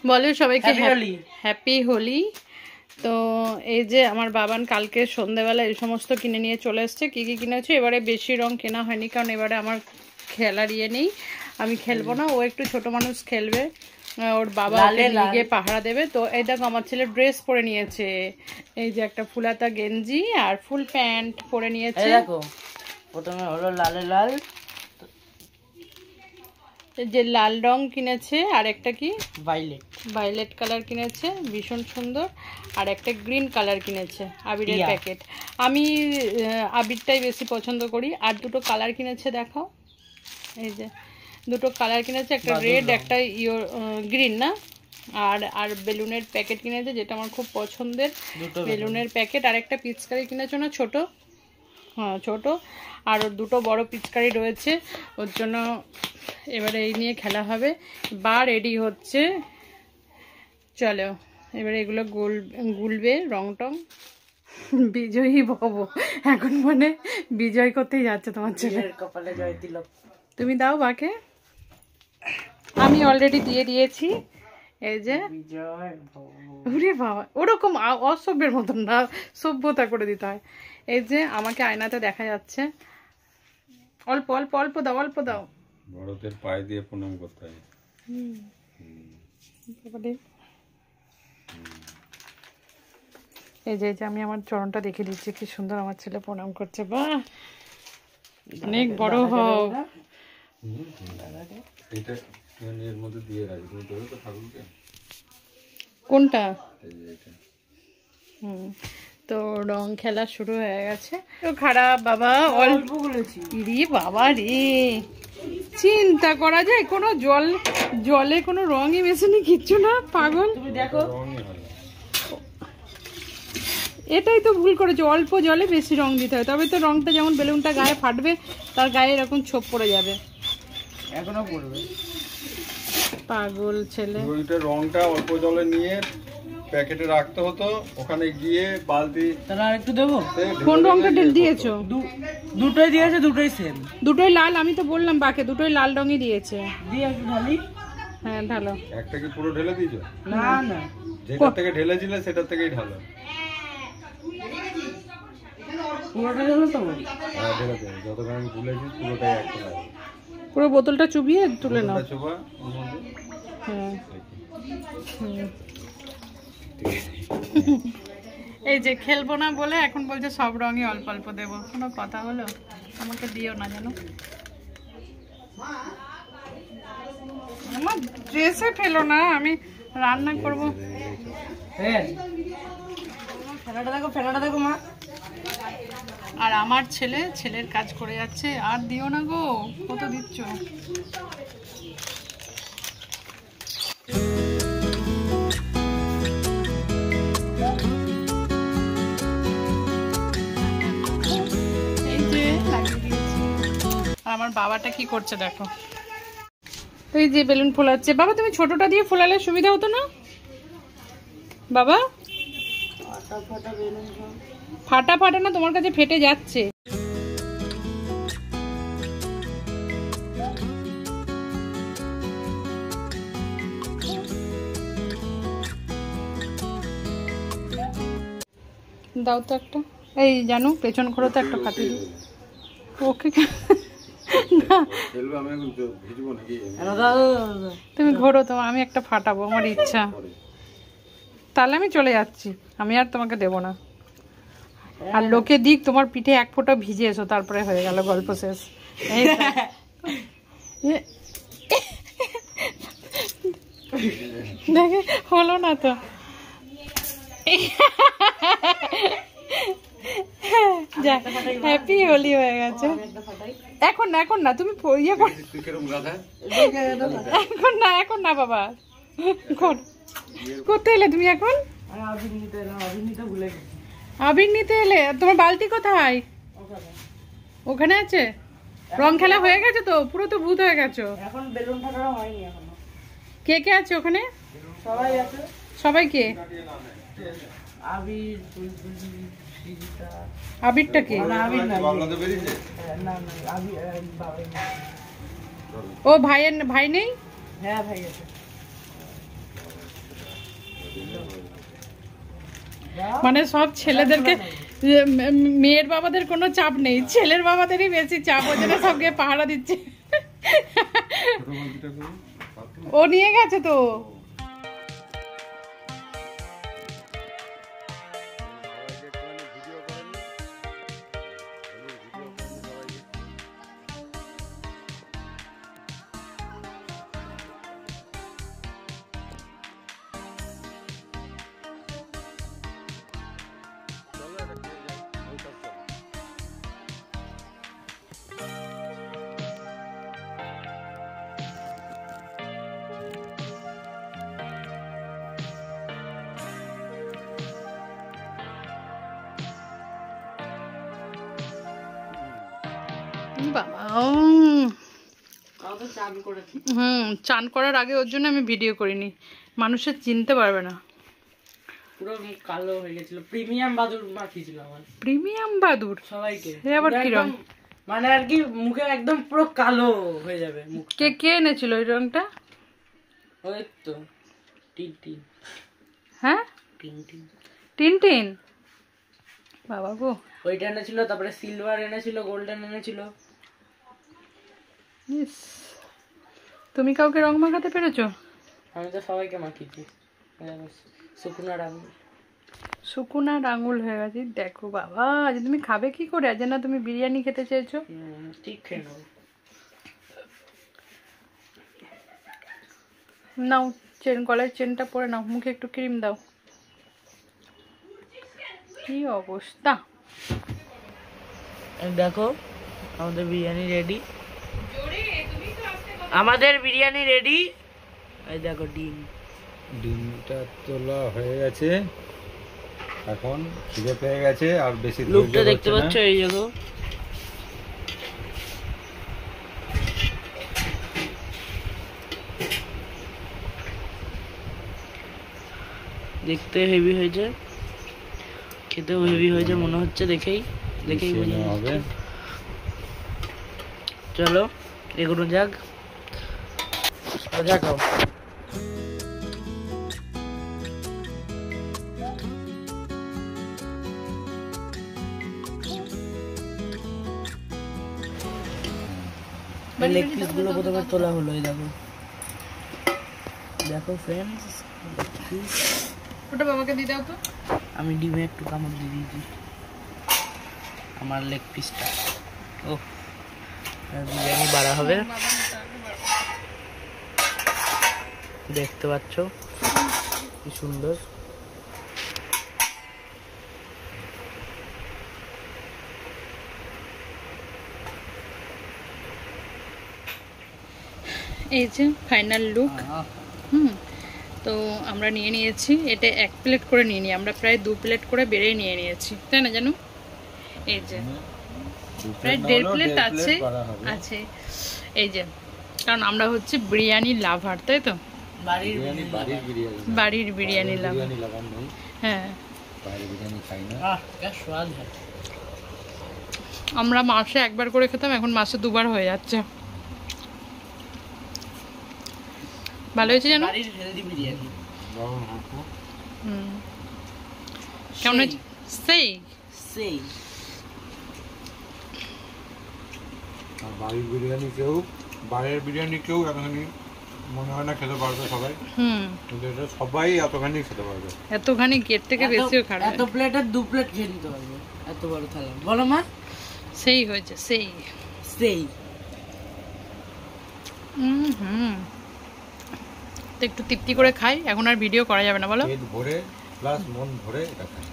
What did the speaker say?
বলে সবাইকে হ্যাপি হোলি। তো এই যে আমার বাবান কালকে সন্ধ্যাবেলা এই সমস্ত কিনে নিয়ে চলে এসছে। কী কী কিনেছে, এবারে বেশি রং কেনা হয়নি কারণ এবারে আমার খেলার ইয়ে নেই, আমি খেলবো না, ও একটু ছোট মানুষ খেলবে, ওর বাবা লিগে পাহারা দেবে। তো এই দেখো আমার ছেলে ড্রেস পরে নিয়েছে, এই যে একটা ফুলাতা গেঞ্জি আর ফুল প্যান্ট পরে নিয়েছে। দেখো প্রথমে হলো লালে লাল, যে লাল রং কিনেছে, আর একটা কি ভায়োলেট কালার কিনেছে ভীষণ সুন্দর, আর একটা গ্রিন কালার কিনেছে আবিরের প্যাকেট। আমি আবিরটাই বেশি পছন্দ করি। আর দুটো কালার কিনেছে, দেখো এই যে দুটো কালার কিনেছে, একটা রেড একটা গ্রিন না, আর বেলুনের প্যাকেট কিনেছে যেটা আমার খুব পছন্দের বেলুনের প্যাকেট। আর একটা পিচকারি কিনেছো না ছোট, হ্যাঁ ছোট, আর দুটো বড় পিচকারি রয়েছে, ওর জন্য এবারে এই নিয়ে খেলা হবে। বা রেডি হচ্ছে, চলো এবারে এগুলো গুলবে রং টং। বিজয়ী ভব এখন মানে বিজয় করতেই যাচ্ছে তোমার ছেলে, কপালে জয় দিল। তুমি দাও বাকে, আমি অলরেডি দিয়ে দিয়েছি। এই যে ওরে বাবা, ওরকম অসভ্যের মতন না, সভ্যতা করে দিতে হয়। এই যে আমাকে আয়নাতে দেখা যাচ্ছে, অল্প অল্প অল্প দাও, অল্প দাও, বড়দের পায়ে দিয়ে প্রণাম করতে হয়। এই যে আমি আমার চরণটা দেখে দিচ্ছি, কি সুন্দর আমার ছেলে প্রণাম করছে। বাহ, অনেক বড় হও। এটা এর মধ্যে দিয়ে রাখি, তুমি দেবে তো ঠাকুরকে? কোনটা? তো রং খেলা শুরু হয়ে গেছে। তো খারাপ বাবা, অল্প বলেছি রে বাবা রে, চিন্তা করা যায় কোনো জলে কোনো রঙই মেশানি, কিচ্ছু না পাগল। তুমি দেখো এটাই তো ভুল করেছে, অল্প জলে বেশি রং দিতে হয়, তবে তো রংটা যেমন বেলুনটা গায়ে ফাটবে তার গায়ে এরকম ছোপ পড়ে যাবে, এখনো পড়বে। পাগল ছেলে। ওইটা রংটা অল্প জলে নিয়ে প্যাকেটে রাখতে হতো, ওখানে গিয়ে বালতি। তাহলে আর একটু দেবো? কোন রংটা দিয়েছো? দুটোই দিয়েছে, দুটোই সেম, দুটোই লাল। আমি তো বললাম বাকে দুটোই লাল রঙই দিয়েছে। দিয়ে একটু ঢালি। হ্যাঁ ঢালো। একটা কি পুরো ঢেলে দিয়েছো? না না, যেটা থেকে ঢেলেছিলে সেটা থেকেই ঢালো। পুরোটা ঢালো তো? হ্যাঁ ঢেলে দেবে, যতক্ষণ আমি ভুলেছি পুরোটাই একটা লাগবে। পুরো বোতলটা চুবিয়ে তুলে নাও। চুবা ওর মধ্যে। হ্যাঁ এই যে খেলবো না বলে এখন বলছে সব রঙই অল্প অল্প দেবো, কোনো কথা হলো? আমাকে দিও না জানো, আমার ড্রেসে ফেলো না, আমি রান্না করবো। ফেনাটা দেখো মা। আর আমার ছেলের কাজ করে যাচ্ছে। আর দিও না গো, কত দিচ্ছ? আমার বাবাটা কি করছে দেখো, এই যে বেলুন ফোলাচ্ছে। বাবা তুমি ছোটটা দিয়ে ফোলালে সুবিধা হতো না বাবা? ফাটা ফাটা না, তোমার কাছে ফেটে যাচ্ছে। দাও তো একটা, এই জানো পেছন ঘোরো তো একটা ফাটিয়ে দিই ওকে। না তুমি ঘোরো, তোমার আমি একটা ফাটাবো, আমার ইচ্ছা। তাহলে আমি চলে যাচ্ছি, আমি আর তোমাকে দেবো না। আর লোকে দিক, তোমার পিঠে এক ফোঁটা ভিজে এসো, তারপরে হয়ে গেল গল্প শেষ। দেখে হলো না তো। হ্যাপি হোলি হয়ে গেছে। এখন না, এখন না, তুমি ইয়ে কর, এখন না বাবা, করতে এলে তুমি এখন? আবির নিতে এলে? তোমার বালতি কোথায়? ওখানে আছে। রং খেলা হয়ে গেছে তো, পুরো তো ভূত হয়ে গেছো। এখন বেলুন ফাটানো হয়নি এখনো। কে কে আছে ওখানে? সবাই আছে। সবাই কে? আবির, আবিরটা কে? ও ভাই নেই? হ্যাঁ ভাই আছে। মানে সব ছেলেদেরকে মেয়ের বাবাদের কোনো চাপ নেই, ছেলের বাবাদেরই বেশি চাপ, ওই জন্য সবকে পাহারা দিচ্ছে। ও নিয়ে গেছে তো। বাবা চান করার আগে ওর জন্য আমি ভিডিও করিনি, মানুষের চিনতে পারবে না। পুরো মুখ কালো হয়ে গেছিল, প্রিমিয়াম বাদুর মাখিয়েছিল আমার। প্রিমিয়াম বাদুর সবাইকে সে আবার কি রং? মানে আর কি মুখে একদম পুরো কালো হয়ে যাবে মুখ। কে কে এনেছিল ওই রংটা? ওই তো টিন। হ্যাঁ টিন টিনটিন বাবা গো। ওইটা এনেছিল, তারপরে সিলভার এনেছিল, গোল্ডেন এনেছিল। ইস, তুমি কাউকে রং মাখাতে পেরেছো? আমি তো সবাইকে মাখিয়েছি। শুকনার আঙুল হয়ে গেছে। দেখো বাবা, আজ তুমি খাবে কি করে? আজ না তুমি বিরিয়ানি খেতে চেয়েছো। ঠিক খেয়ে নাও। নাও চেন, গলার চেনটা পরে নাও, মুখে একটু ক্রিম দাও। কি অবস্থা! দেখো আমাদের বিরিয়ানি রেডি, আমাদের বিরিয়ানি রেডি। এই দেখো ডিমটা তোলা হয়ে গেছে, এখন খিদে পেয়ে গেছে, আর বেশি লুকটা দেখতে পাচ্ছ? এই দেখো, দেখতে হেভি হয়েছে, খেতেও হেভি হয়েছে মনে হচ্ছে, দেখেই মনে হবে। চলো এগুলো যাক, মজা খাও। লেগ পিস গুলো প্রথমে তোলা হলো। এই দেখো ফ্রেন্ডস, ওটা বাবাকে দিয়ে দাও তো। আমি ডিমে একটু কামড় দিয়ে দিয়েছি আমার লেগ পিসটা। ও বিরিয়ানি বাড়া হবে, দেখতে পাচ্ছ কি সুন্দর। এই যে ফাইনাল লুক। তো আমরা নিয়ে নিয়েছি, এটা 1 প্লেট করে নিয়ে নিই আমরা, প্রায় 2 প্লেট করে বেড়েই নিয়ে নিয়েছি, তাই না জানো? এই যে প্রায় 1.5 প্লেট আছে। এই যে, কারণ আমরা হচ্ছে বিরিয়ানি লাভার, তাই তো? বাড়ির বিরিয়ানি লাভার। হ্যাঁ, আমরা মাসে 1 বার করে খেতাম, এখন মাসে 2 বার হয়ে যাচ্ছে। ভালো হয়েছে জানো? কেমন হয়েছে? সেই বাড়ির বিরিয়ানি কেউ এতখানি মনে হয় না খেতে পারবে সবাই। কিন্তু এটা সবাই এতখানি খেতে পারবে, এতখানি এর থেকে বেশিও খাবে। এত প্লেটের 2 প্লেট খেয়ে নিতে পারবে, এত বড় থালা। বলো মা, সেই হয়েছে, সেই তো একটু তৃপ্তি করে খাই, এখন আর ভিডিও করা যাবে না, বলো? পেট ভরে প্লাস মন ভরে এটা খাই।